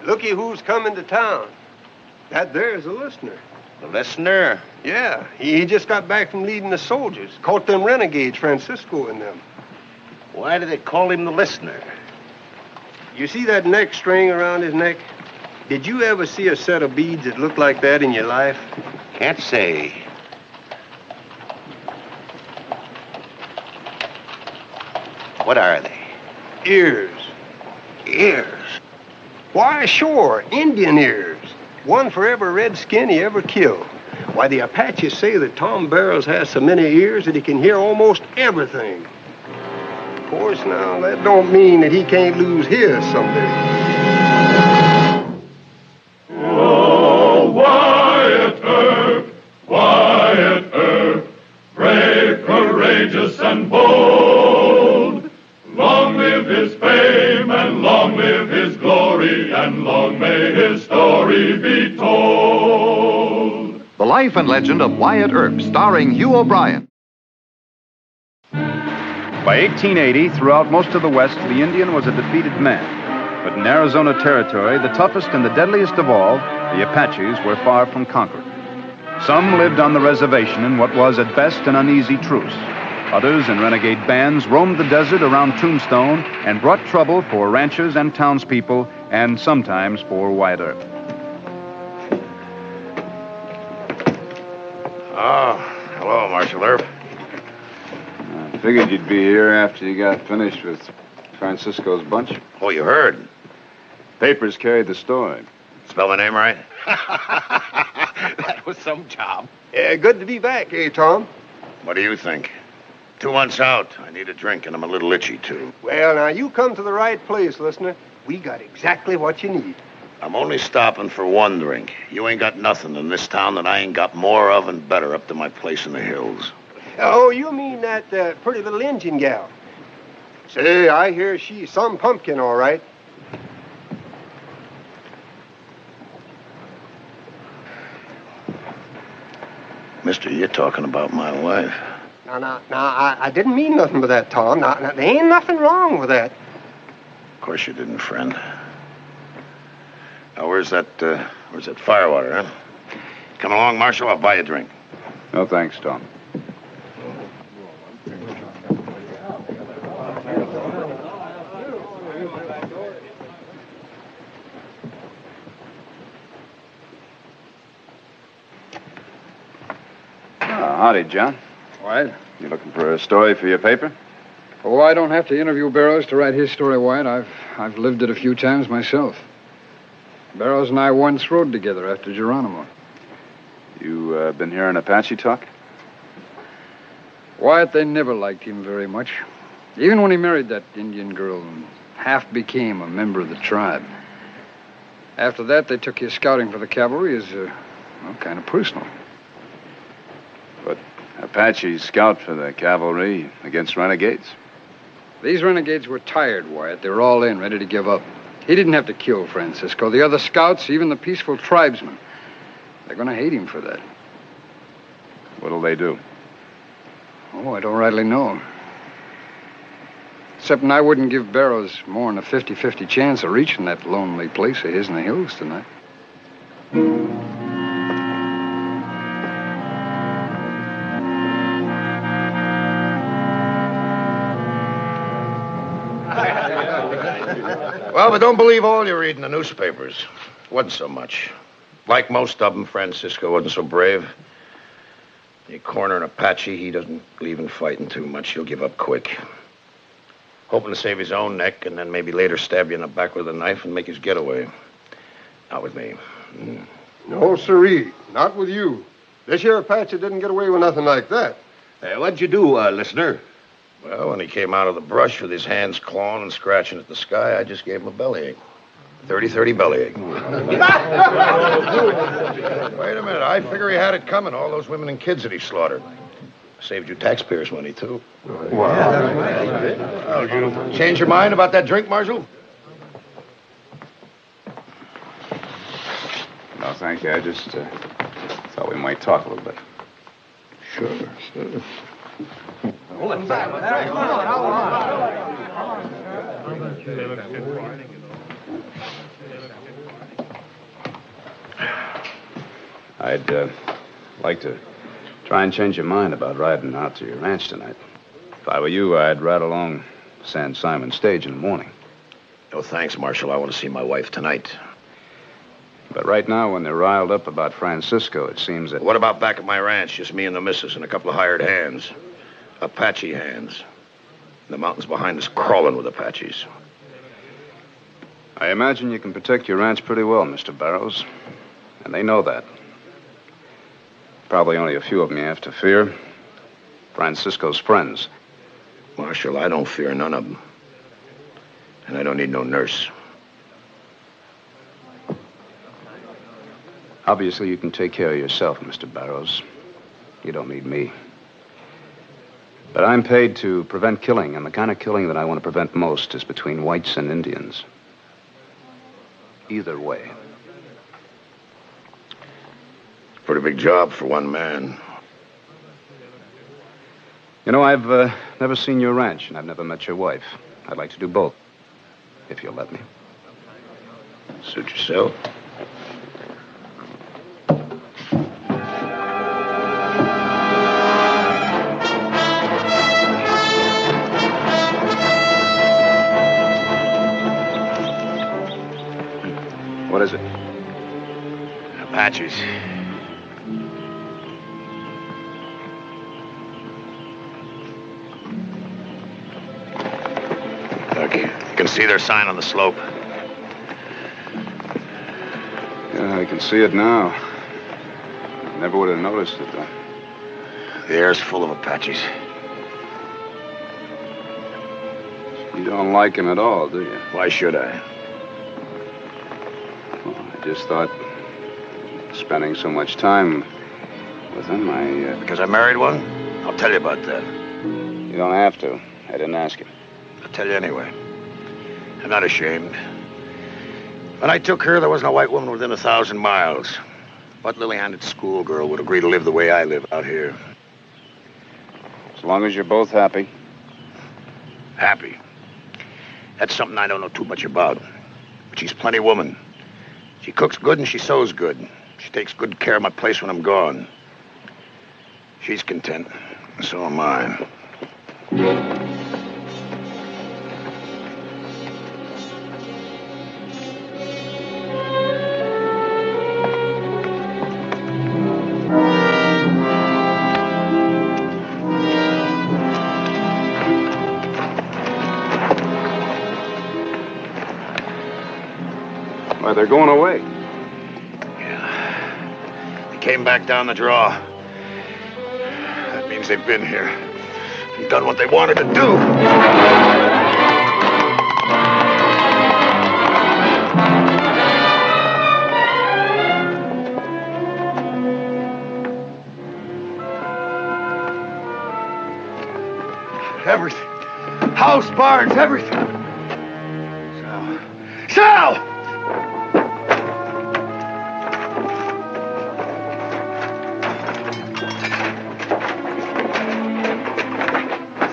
Looky who's coming to town. That there's a listener. The listener? Yeah, he just got back from leading the soldiers. Caught them renegades, Francisco and them. Why do they call him the listener? You see that neck string around his neck? Did you ever see a set of beads that looked like that in your life? Can't say. What are they? Ears. Ears? Why, sure, Indian ears. One for every redskin he ever killed. Why, the Apaches say that Tom Barrows has so many ears that he can hear almost everything. Of course, now, that don't mean that he can't lose his someday. Oh, Wyatt Earp, Wyatt Earp, brave, courageous, and bold. Long live his fame, and long live his glory, and long may his story be told. The Life and Legend of Wyatt Earp, starring Hugh O'Brien. By 1880, throughout most of the West, the Indian was a defeated man. But in Arizona Territory, the toughest and the deadliest of all, the Apaches were far from conquered. Some lived on the reservation in what was at best an uneasy truce. Others in renegade bands roamed the desert around Tombstone and brought trouble for ranchers and townspeople, and sometimes for Wyatt Earp. Oh, hello, Marshal Earp. I figured you'd be here after you got finished with Francisco's bunch. Oh, you heard? Papers carried the story. Spell my name right? That was some job. Good to be back, eh, Tom? What do you think? 2 months out. I need a drink, and I'm a little itchy, too. Well, now, you come to the right place, listener. We got exactly what you need. I'm only stopping for one drink. You ain't got nothing in this town that I ain't got more of and better up to my place in the hills. Oh, you mean that pretty little Indian gal? Say, I hear she's some pumpkin, all right. Mister, you're talking about my wife. Now, I didn't mean nothing by that, Tom. Now, there ain't nothing wrong with that. Of course you didn't, friend. Now, where's that firewater, huh? Come along, Marshal. I'll buy you a drink. No thanks, Tom. Howdy, John. Wyatt? You looking for a story for your paper? Oh, I don't have to interview Barrows to write his story, Wyatt. I've lived it a few times myself. Barrows and I once rode together after Geronimo. You been hearing Apache talk? Wyatt, they never liked him very much. Even when he married that Indian girl and half became a member of the tribe. After that, they took his scouting for the cavalry as, kind of personal. But Apaches scout for the cavalry against renegades. These renegades were tired, Wyatt. They were all in, ready to give up. He didn't have to kill Francisco. The other scouts, even the peaceful tribesmen, they're going to hate him for that. What'll they do? Oh, I don't rightly know. Excepting I wouldn't give Barrows more than a 50-50 chance of reaching that lonely place of his in the hills tonight. Well, but don't believe all you read in the newspapers. Wasn't so much. Like most of them, Francisco wasn't so brave. You corner an Apache, he doesn't believe in fighting too much. He'll give up quick. Hoping to save his own neck and then maybe later stab you in the back with a knife and make his getaway. Not with me. No, sirree. Not with you. This here Apache didn't get away with nothing like that. What'd you do, listener? Well, when he came out of the brush with his hands clawing and scratching at the sky, I just gave him a bellyache. 30-30 bellyache. Wait a minute. I figure he had it coming. All those women and kids that he slaughtered. Saved you taxpayers' money, too. Wow. Did you change your mind about that drink, Marshal? No, thank you. I just thought we might talk a little bit. Sure. I'd like to try and change your mind about riding out to your ranch tonight. If I were you, I'd ride along San Simon stage in the morning. No thanks, Marshal. I want to see my wife tonight. But right now, when they're riled up about Francisco, it seems that... What about back at my ranch? Just me and the missus and a couple of hired hands. Apache hands. The mountains behind us crawling with Apaches. I imagine you can protect your ranch pretty well, Mr. Barrows. And they know that. Probably only a few of them you have to fear. Francisco's friends. Marshal, I don't fear none of them. And I don't need no nurse. Obviously, you can take care of yourself, Mr. Barrows. You don't need me. But I'm paid to prevent killing, and the kind of killing that I want to prevent most is between whites and Indians. Either way. Pretty big job for one man. You know, I've never seen your ranch, and I've never met your wife. I'd like to do both, if you'll let me. Suit yourself. What is it? Apaches. Look, you can see their sign on the slope. Yeah, I can see it now. Never would have noticed it, though. The air's full of Apaches. You don't like him at all, do you? Why should I? Well, I just thought, spending so much time with him, Because I married one? I'll tell you about that. You don't have to. I didn't ask you. I'll tell you anyway. I'm not ashamed. When I took her, there wasn't a white woman within 1,000 miles. What lily-handed schoolgirl would agree to live the way I live out here? As long as you're both happy. Happy. That's something I don't know too much about. But she's plenty woman. She cooks good and she sews good. She takes good care of my place when I'm gone. She's content, and so am I. Why, they're going away. Yeah. They came back down the draw. That means they've been here and done what they wanted to do. Everything. House, barns, everything. Sal!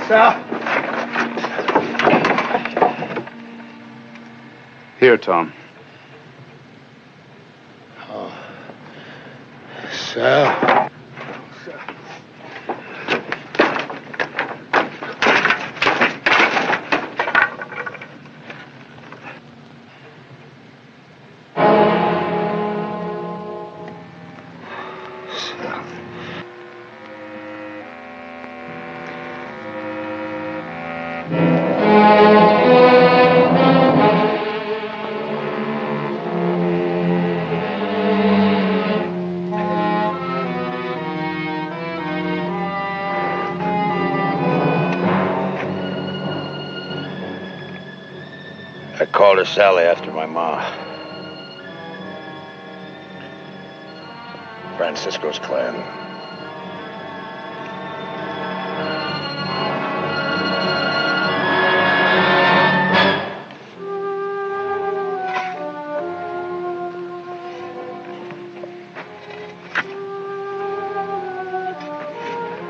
Sal! Here, Tom. Oh. Sal. I called her Sally after my ma. Francisco's clan.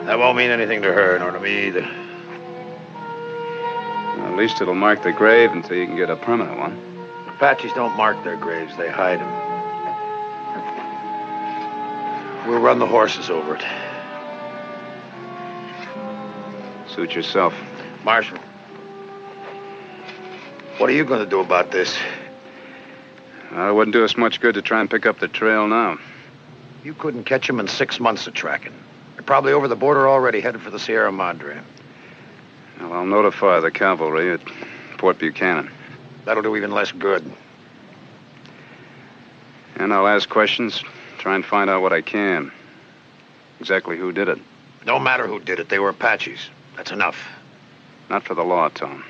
That won't mean anything to her, nor to me either. At least it'll mark the grave until you can get a permanent one. Apaches don't mark their graves, they hide them. We'll run the horses over it. Suit yourself. Marshal, what are you going to do about this? Well, it wouldn't do us much good to try and pick up the trail now. You couldn't catch him in 6 months of tracking. They're probably over the border already, headed for the Sierra Madre. Well, I'll notify the cavalry at Fort Buchanan. That'll do even less good. And I'll ask questions, try and find out what I can. Exactly who did it. No matter who did it, they were Apaches. That's enough. Not for the law, Tom.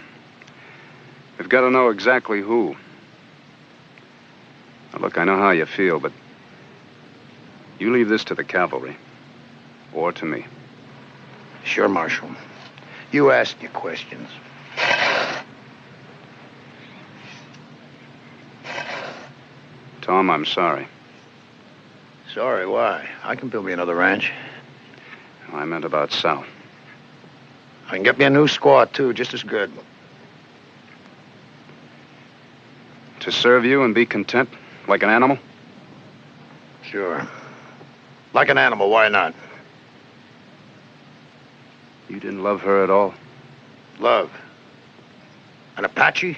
We've got to know exactly who. Now, look, I know how you feel, but you leave this to the cavalry. Or to me. Sure, Marshal. You ask your questions. Tom, I'm sorry. Sorry, why? I can build me another ranch. I meant about Sal. I can get me a new squaw, too, just as good. To serve you and be content, like an animal? Sure. Like an animal, why not? You didn't love her at all? Love. An Apache?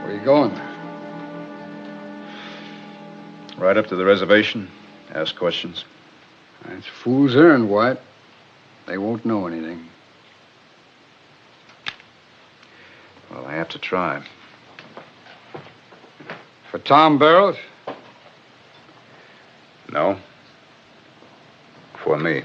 Where you going? Right up to the reservation, ask questions. That's a fool's errand, Wyatt. They won't know anything. Well, I have to try. For Tom Barrows? No. For me.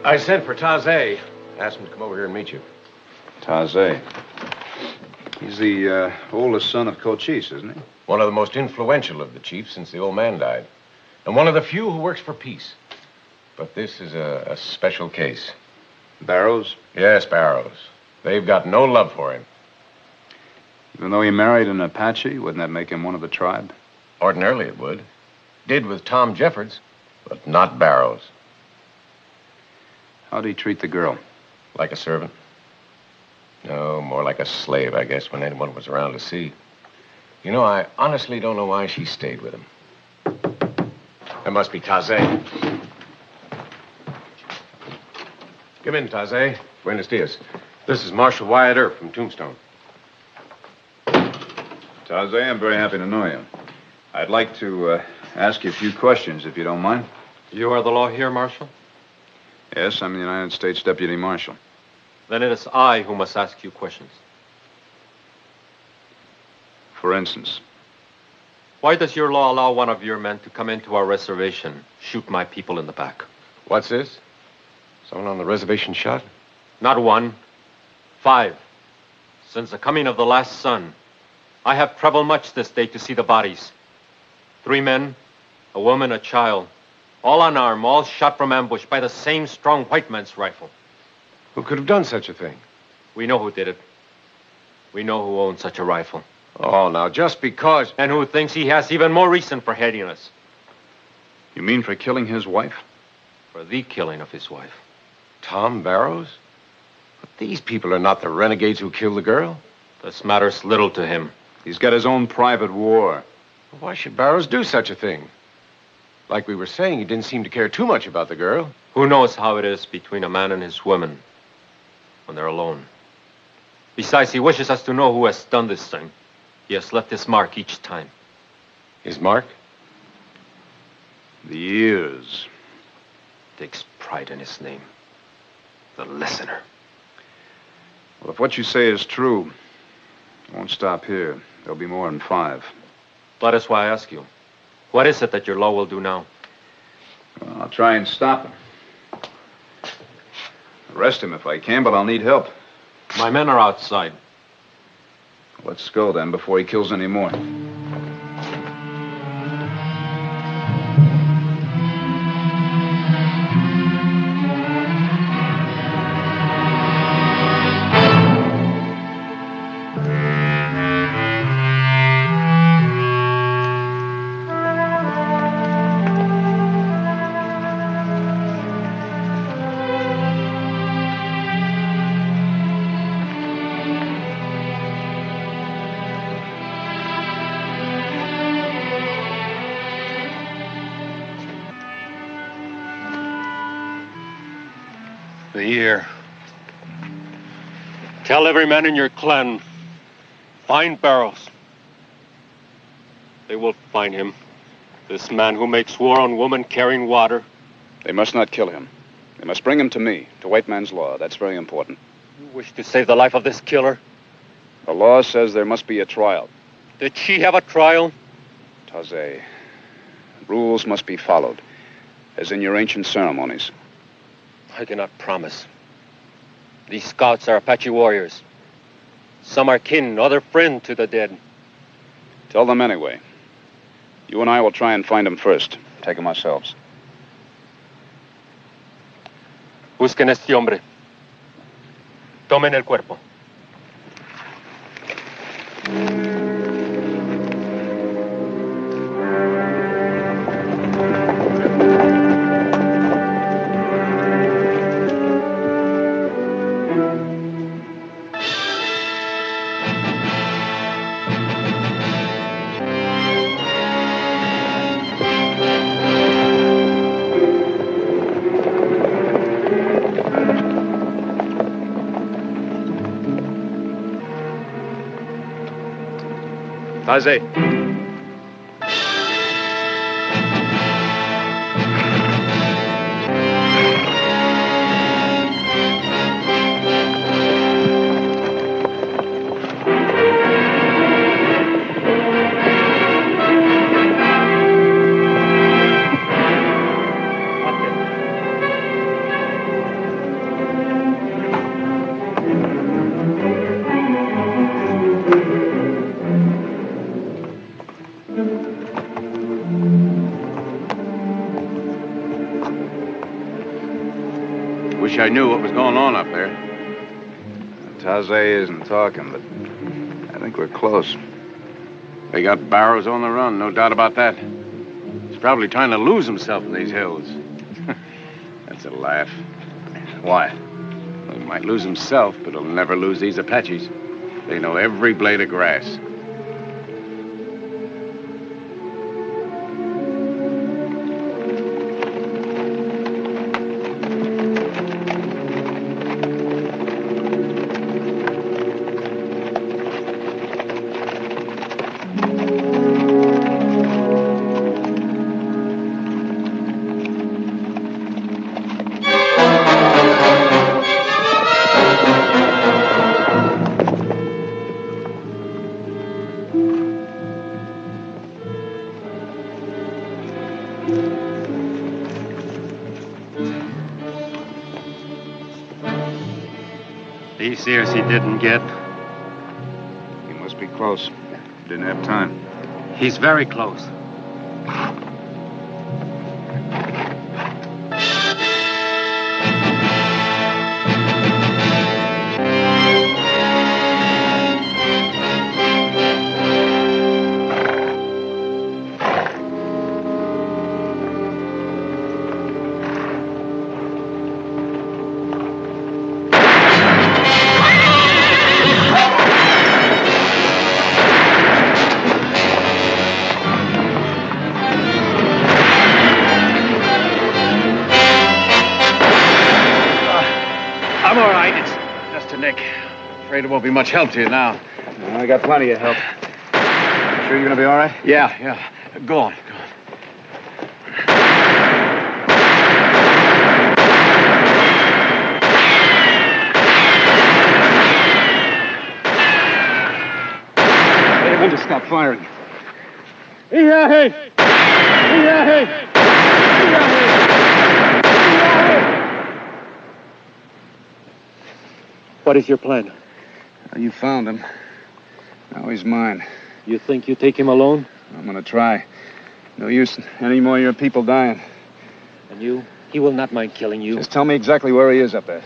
I sent for Taze. Asked him to come over here and meet you. Taze. He's the oldest son of Cochise, isn't he? One of the most influential of the chiefs since the old man died. And one of the few who works for peace. But this is a special case. Barrows? Yes, Barrows. They've got no love for him. Even though he married an Apache, wouldn't that make him one of the tribe? Ordinarily it would. Did with Tom Jeffords, but not Barrows. How'd he treat the girl? Like a servant? No, more like a slave, I guess, when anyone was around to see. You know, I honestly don't know why she stayed with him. That must be Taze. Come in, Taze. Buenos dias. This is Marshal Wyatt Earp from Tombstone. Taze, I'm very happy to know you. I'd like to ask you a few questions, if you don't mind. You are the law here, Marshal? Yes, I'm the United States Deputy Marshal. Then it is I who must ask you questions. For instance? Why does your law allow one of your men to come into our reservation, shoot my people in the back? What's this? Someone on the reservation shot? Not one. 5. Since the coming of the last sun, I have traveled much this day to see the bodies. 3 men, a woman, a child. All unarmed, all shot from ambush by the same strong white man's rifle. Who could have done such a thing? We know who did it. We know who owns such a rifle. Oh, now, just because... And who thinks he has even more reason for hating us. You mean for killing his wife? For the killing of his wife. Tom Barrows? But these people are not the renegades who killed the girl. This matters little to him. He's got his own private war. Why should Barrows do such a thing? Like we were saying, he didn't seem to care too much about the girl. Who knows how it is between a man and his woman when they're alone? Besides, he wishes us to know who has done this thing. He has left his mark each time. His mark? The ears. Takes pride in his name. The listener. Well, if what you say is true, it won't stop here. There'll be more than 5. That is why I ask you. What is it that your law will do now? Well, I'll try and stop him. Arrest him if I can, but I'll need help. My men are outside. Let's go then before he kills any more. A year. Tell every man in your clan, find Barrows. They will find him. This man who makes war on women carrying water. They must not kill him. They must bring him to me, to white man's law. That's very important. You wish to save the life of this killer? The law says there must be a trial. Did she have a trial? Taze, rules must be followed, as in your ancient ceremonies. I cannot promise. These scouts are Apache warriors. Some are kin, other friend to the dead. Tell them anyway. You and I will try and find him first. Take him ourselves. Busquen este hombre. Tomen el cuerpo. Taze. Wish I knew what was going on up there. Taze isn't talking, but I think we're close. They got Barrows on the run, no doubt about that. He's probably trying to lose himself in these hills. That's a laugh. Why? Well, he might lose himself, but he'll never lose these Apaches. They know every blade of grass. These ears he didn't get. He must be close. Didn't have time. He's very close. I'm all right. It's just a nick. Afraid it won't be much help to you now. I got plenty of help. Sure you're gonna be all right? Yeah. Go on. Tell him to stop firing. What is your plan? You found him. Now he's mine. You think you take him alone? I'm gonna try. No use any more of your people dying. And you? He will not mind killing you. Just tell me exactly where he is up there.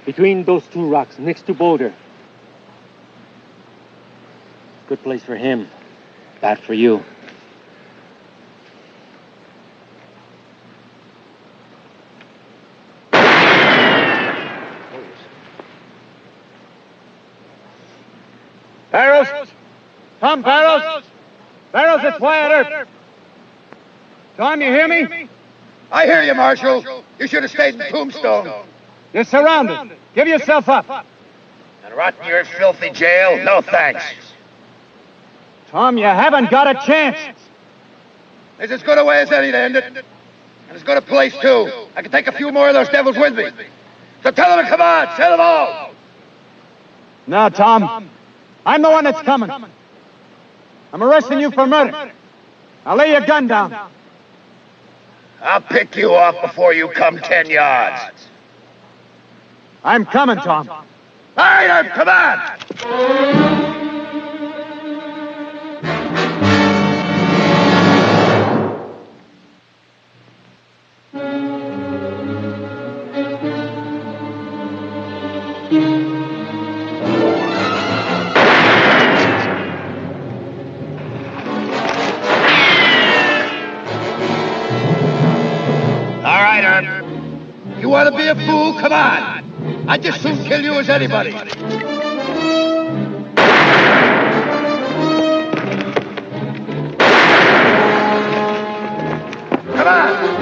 Between those two rocks, next to Boulder. Good place for him. Bad for you. Barrows! Tom Barrows! Barrows, it's Wyatt Earp. Tom, you hear me? I hear you, Marshal. You should have stayed in Tombstone. You're surrounded. Give yourself up. And rot in your filthy jail? No thanks. Tom, you haven't got a chance. There's as good a way as any to end it. And as good a place, too. I can take a few more of those devils with me. So tell them to come on. Send them all. No, Tom. I'm the one that's coming. I'm arresting you for murder. Now lay your gun down. I'll pick you off before you come 10 yards. I'm coming, Tom. All right, Earp, come on. All right, Earp. You want to be a fool? Come on. I'd just soon kill you as anybody. Come on.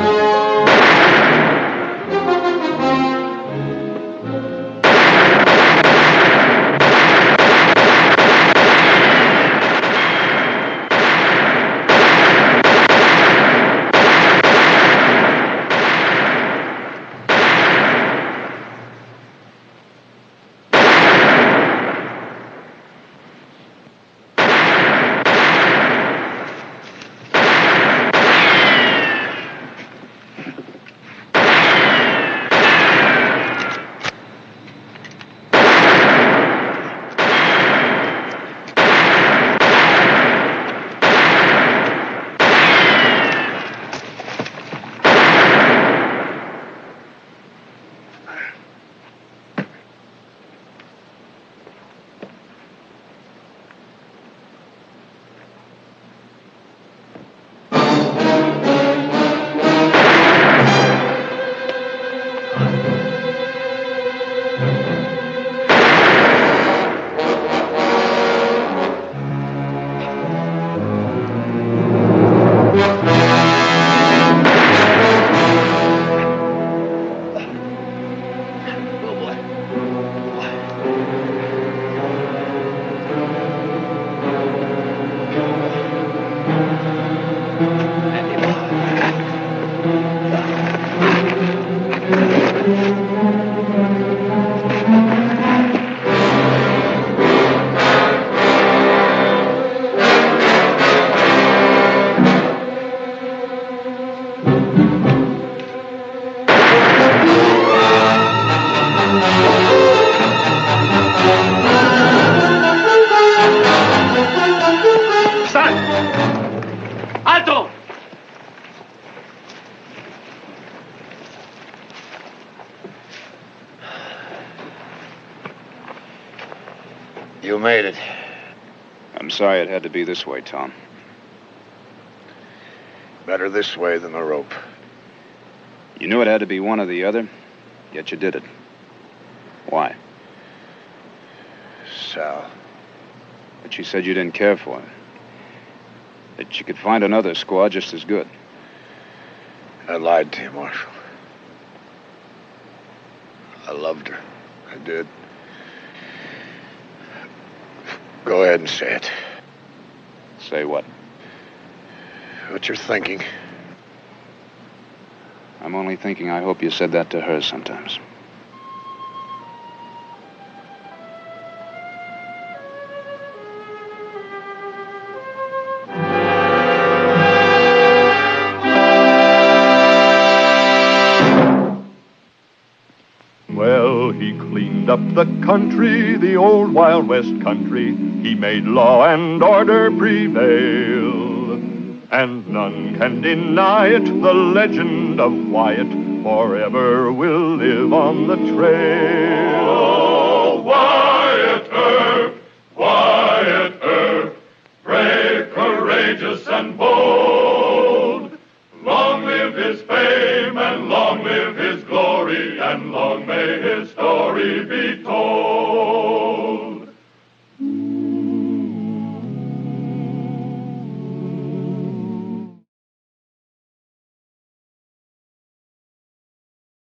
You made it. I'm sorry it had to be this way, Tom. Better this way than the rope. You knew it had to be one or the other, yet you did it. Why? Sal. But you said you didn't care for her. That you could find another squaw just as good. I lied to you, Marshal. I loved her. I did. Go ahead and say it. Say what? What you're thinking. I'm only thinking I hope you said that to her sometimes. Well, he cleaned up the country, the old Wild West country. He made law and order prevail. And none can deny it, the legend of Wyatt forever will live on the trail. Oh, Wyatt Earp, Wyatt Earp, brave, courageous, and bold. Long live his fame, and long live his glory, and long may his story be told.